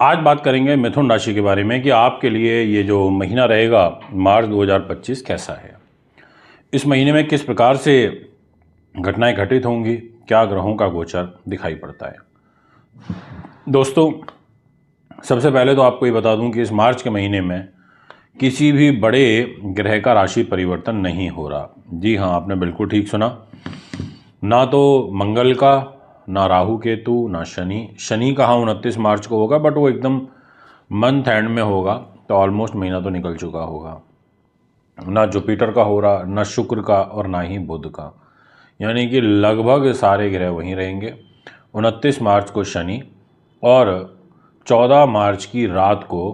आज बात करेंगे मिथुन राशि के बारे में कि आपके लिए ये जो महीना रहेगा मार्च 2025 कैसा है। इस महीने में किस प्रकार से घटनाएं घटित होंगी, क्या ग्रहों का गोचर दिखाई पड़ता है। दोस्तों, सबसे पहले तो आपको ये बता दूं कि इस मार्च के महीने में किसी भी बड़े ग्रह का राशि परिवर्तन नहीं हो रहा। जी हाँ, आपने बिल्कुल ठीक सुना। ना तो मंगल का, ना राहु केतु, ना शनि। शनि का हाँ 29 मार्च को होगा, बट वो एकदम मंथ एंड में होगा, तो ऑलमोस्ट महीना तो निकल चुका होगा। ना जुपिटर का हो रहा, ना शुक्र का, और ना ही बुध का। यानी कि लगभग सारे ग्रह वहीं रहेंगे। 29 मार्च को शनि और 14 मार्च की रात को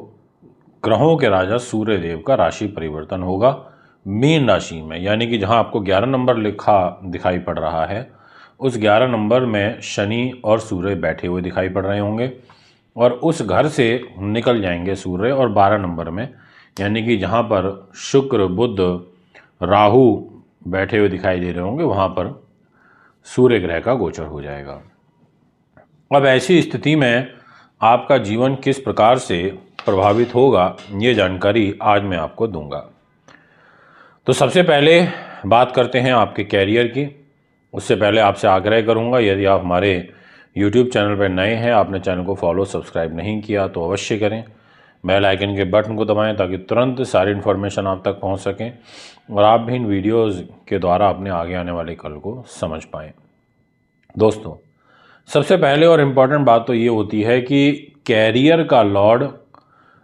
ग्रहों के राजा सूर्य देव का राशि परिवर्तन होगा मीन राशि में। यानी कि जहां आपको 11 नंबर लिखा दिखाई पड़ रहा है, उस 11 नंबर में शनि और सूर्य बैठे हुए दिखाई पड़ रहे होंगे, और उस घर से निकल जाएंगे सूर्य, और 12 नंबर में यानी कि जहाँ पर शुक्र बुध राहु बैठे हुए दिखाई दे रहे होंगे, वहाँ पर सूर्य ग्रह का गोचर हो जाएगा। अब ऐसी स्थिति में आपका जीवन किस प्रकार से प्रभावित होगा, ये जानकारी आज मैं आपको दूंगा। तो सबसे पहले बात करते हैं आपके कैरियर की। उससे पहले आपसे आग्रह करूंगा, यदि आप हमारे YouTube चैनल पर नए हैं, आपने चैनल को फॉलो सब्सक्राइब नहीं किया तो अवश्य करें। बेल आइकन के बटन को दबाएं ताकि तुरंत सारी इन्फॉर्मेशन आप तक पहुंच सकें और आप भी इन वीडियोज़ के द्वारा अपने आगे आने वाले कल को समझ पाएँ। दोस्तों, सबसे पहले और इम्पॉर्टेंट बात तो ये होती है कि कैरियर का लॉर्ड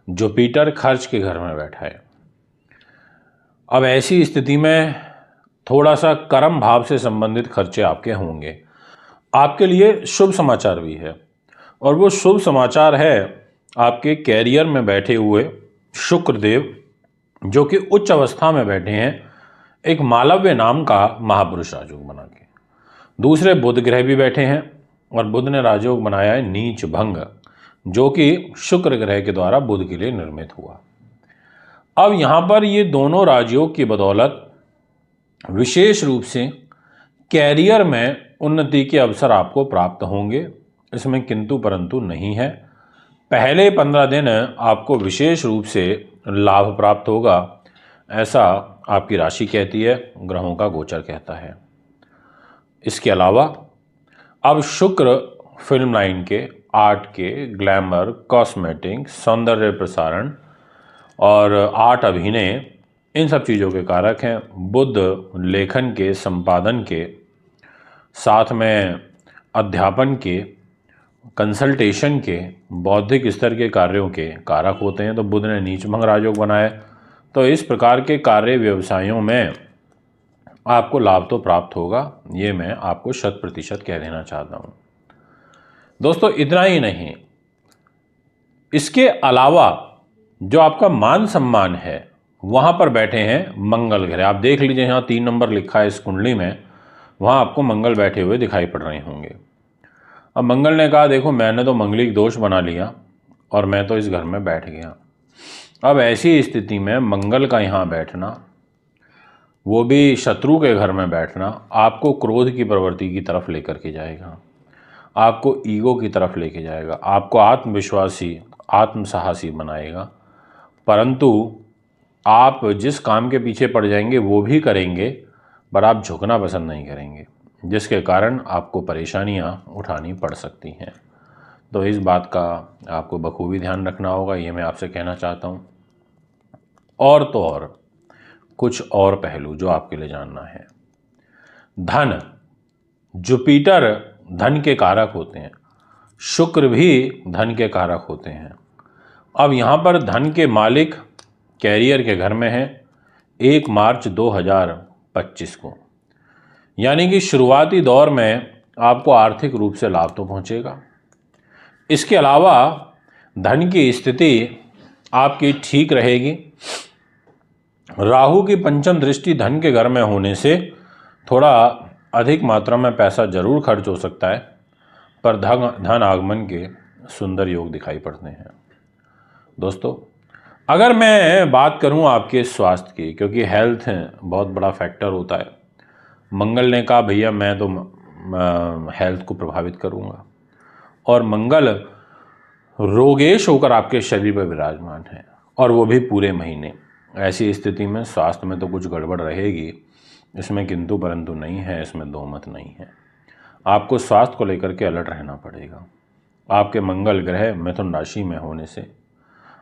जुपिटर खर्च के घर में बैठा है। अब ऐसी स्थिति में थोड़ा सा कर्म भाव से संबंधित खर्चे आपके होंगे। आपके लिए शुभ समाचार भी है, और वो शुभ समाचार है आपके कैरियर में बैठे हुए शुक्रदेव, जो कि उच्च अवस्था में बैठे हैं एक मालव्य नाम का महापुरुष राजयोग बना के। दूसरे बुध ग्रह भी बैठे हैं, और बुध ने राजयोग बनाया है नीच भंग, जो कि शुक्र ग्रह के द्वारा बुध के लिए निर्मित हुआ। अब यहाँ पर ये दोनों राजयोग की बदौलत विशेष रूप से कैरियर में उन्नति के अवसर आपको प्राप्त होंगे, इसमें किंतु परंतु नहीं है। पहले 15 दिन आपको विशेष रूप से लाभ प्राप्त होगा, ऐसा आपकी राशि कहती है, ग्रहों का गोचर कहता है। इसके अलावा अब शुक्र फिल्म लाइन के, आर्ट के, ग्लैमर, कॉस्मेटिक, सौंदर्य प्रसारण और आर्ट अभिनय, इन सब चीज़ों के कारक हैं। बुध लेखन के, संपादन के, साथ में अध्यापन के, कंसल्टेशन के, बौद्धिक स्तर के कार्यों के कारक होते हैं। तो बुध ने नीच भंग राजयोग बनाया, तो इस प्रकार के कार्य व्यवसायों में आपको लाभ तो प्राप्त होगा, ये मैं आपको 100% कह देना चाहता हूँ। दोस्तों, इतना ही नहीं, इसके अलावा जो आपका मान सम्मान है, वहाँ पर बैठे हैं मंगल ग्रह। आप देख लीजिए, यहाँ 3 नंबर लिखा है इस कुंडली में, वहाँ आपको मंगल बैठे हुए दिखाई पड़ रहे होंगे। अब मंगल ने कहा, देखो मैंने तो मंगलिक दोष बना लिया और मैं तो इस घर में बैठ गया। अब ऐसी स्थिति में मंगल का यहाँ बैठना, वो भी शत्रु के घर में बैठना, आपको क्रोध की प्रवृत्ति की तरफ लेकर के जाएगा, आपको ईगो की तरफ लेके जाएगा, आपको आत्मविश्वासी, आत्मसाहसी बनाएगा। परंतु आप जिस काम के पीछे पड़ जाएंगे वो भी करेंगे, पर आप झुकना पसंद नहीं करेंगे, जिसके कारण आपको परेशानियां उठानी पड़ सकती हैं। तो इस बात का आपको बखूबी ध्यान रखना होगा, ये मैं आपसे कहना चाहता हूँ। और तो और कुछ और पहलू जो आपके लिए जानना है। धन, जुपिटर धन के कारक होते हैं, शुक्र भी धन के कारक होते हैं। अब यहाँ पर धन के मालिक कैरियर के घर में हैं 1 मार्च 2025 को, यानी कि शुरुआती दौर में आपको आर्थिक रूप से लाभ तो पहुँचेगा। इसके अलावा धन की स्थिति आपकी ठीक रहेगी। राहु की पंचम दृष्टि धन के घर में होने से थोड़ा अधिक मात्रा में पैसा जरूर खर्च हो सकता है, पर धन आगमन के सुंदर योग दिखाई पड़ते हैं। दोस्तों, अगर मैं बात करूं आपके स्वास्थ्य की, क्योंकि हेल्थ बहुत बड़ा फैक्टर होता है, मंगल ने कहा भैया मैं तो हेल्थ को प्रभावित करूंगा, और मंगल रोगेश होकर आपके शरीर पर विराजमान है, और वो भी पूरे महीने। ऐसी स्थिति में स्वास्थ्य में तो कुछ गड़बड़ रहेगी, इसमें किंतु परंतु नहीं है, इसमें दो मत नहीं है। आपको स्वास्थ्य को लेकर के अलर्ट रहना पड़ेगा। आपके मंगल ग्रह मिथुन राशि में होने से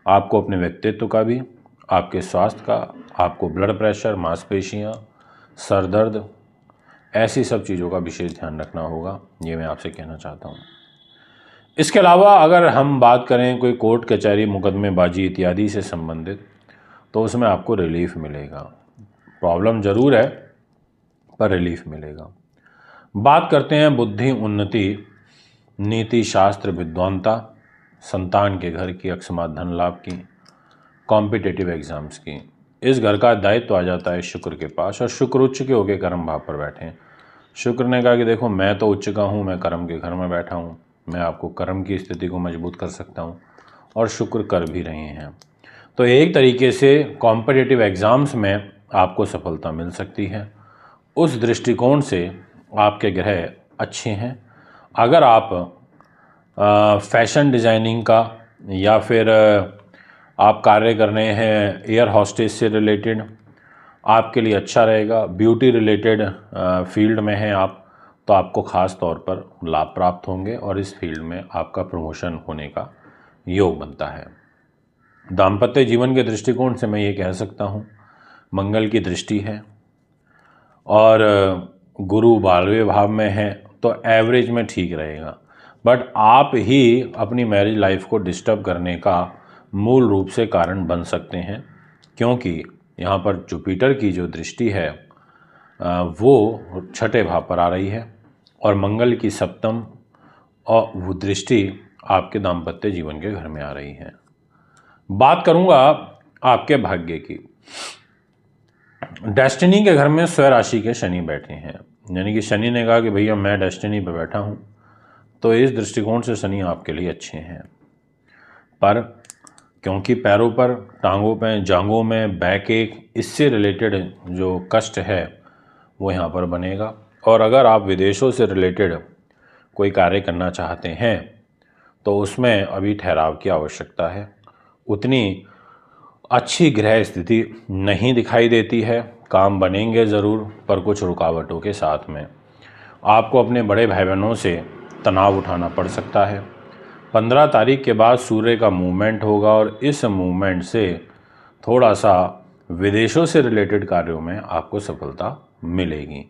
आपको अपने व्यक्तित्व का भी, आपके स्वास्थ्य का, आपको ब्लड प्रेशर, मांसपेशियाँ, सर दर्द, ऐसी सब चीज़ों का विशेष ध्यान रखना होगा, ये मैं आपसे कहना चाहता हूँ। इसके अलावा अगर हम बात करें कोई कोर्ट कचहरी, मुकदमेबाजी इत्यादि से संबंधित, तो उसमें आपको रिलीफ मिलेगा। प्रॉब्लम ज़रूर है पर रिलीफ मिलेगा। बात करते हैं बुद्धि उन्नति, नीति शास्त्र विद्वानता, संतान के घर की, अकस्मात धन लाभ की, कॉम्पिटिटिव एग्ज़ाम्स की। इस घर का दायित्व आ जाता है शुक्र के पास, और शुक्र उच्च के होकर कर्म भाव पर बैठे हैं। शुक्र ने कहा कि देखो मैं तो उच्च का हूँ, मैं कर्म के घर में बैठा हूँ, मैं आपको कर्म की स्थिति को मजबूत कर सकता हूँ, और शुक्र कर भी रहे हैं। तो एक तरीके से कॉम्पिटिटिव एग्ज़ाम्स में आपको सफलता मिल सकती है। उस दृष्टिकोण से आपके ग्रह अच्छे हैं। अगर आप फैशन डिज़ाइनिंग का, या फिर आप कार्य कर रहे हैं एयर हॉस्टेस से रिलेटेड, आपके लिए अच्छा रहेगा। ब्यूटी रिलेटेड फील्ड में हैं आप, तो आपको ख़ास तौर पर लाभ प्राप्त होंगे, और इस फील्ड में आपका प्रमोशन होने का योग बनता है। दाम्पत्य जीवन के दृष्टिकोण से मैं ये कह सकता हूँ, मंगल की दृष्टि है, और गुरु 12वें भाव में है, तो एवरेज में ठीक रहेगा। बट आप ही अपनी मैरिज लाइफ को डिस्टर्ब करने का मूल रूप से कारण बन सकते हैं, क्योंकि यहाँ पर जुपिटर की जो दृष्टि है वो छठे भाव पर आ रही है, और मंगल की सप्तम और वो दृष्टि आपके दाम्पत्य जीवन के घर में आ रही है। बात करूँगा आपके भाग्य की। डेस्टिनी के घर में स्वराशि के शनि बैठे हैं, यानी कि शनि ने कहा कि भैया मैं डेस्टिनी पर बैठा हूँ, तो इस दृष्टिकोण से शनि आपके लिए अच्छे हैं। पर क्योंकि पैरों पर, टांगों पे, जांघों में बैक एक, इससे रिलेटेड जो कष्ट है वो यहाँ पर बनेगा। और अगर आप विदेशों से रिलेटेड कोई कार्य करना चाहते हैं तो उसमें अभी ठहराव की आवश्यकता है। उतनी अच्छी ग्रह स्थिति नहीं दिखाई देती है। काम बनेंगे ज़रूर, पर कुछ रुकावटों के साथ में। आपको अपने बड़े भाई बहनों से तनाव उठाना पड़ सकता है। 15 तारीख के बाद सूर्य का मूवमेंट होगा, और इस मूवमेंट से थोड़ा सा विदेशों से रिलेटेड कार्यों में आपको सफलता मिलेगी।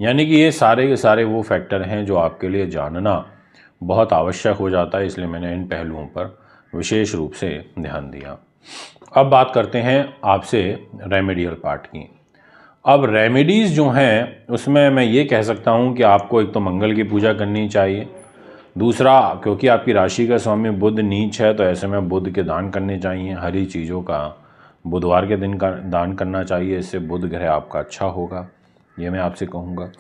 यानी कि ये सारे के सारे वो फैक्टर हैं जो आपके लिए जानना बहुत आवश्यक हो जाता है, इसलिए मैंने इन पहलुओं पर विशेष रूप से ध्यान दिया। अब बात करते हैं आपसे रेमेडियल पार्ट की। अब रेमेडीज़ जो हैं उसमें मैं ये कह सकता हूँ कि आपको एक तो मंगल की पूजा करनी चाहिए। दूसरा, क्योंकि आपकी राशि का स्वामी बुध नीच है, तो ऐसे में बुध के दान करने चाहिए। हरी चीज़ों का बुधवार के दिन का दान करना चाहिए, इससे बुध ग्रह आपका अच्छा होगा, ये मैं आपसे कहूँगा।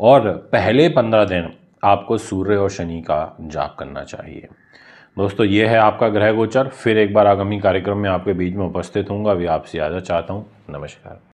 और पहले 15 दिन आपको सूर्य और शनि का जाप करना चाहिए। दोस्तों, ये है आपका ग्रह गोचर। फिर एक बार आगामी कार्यक्रम में आपके बीच में उपस्थित होऊंगा। अभी आपसे इजाज़त चाहता हूँ। नमस्कार।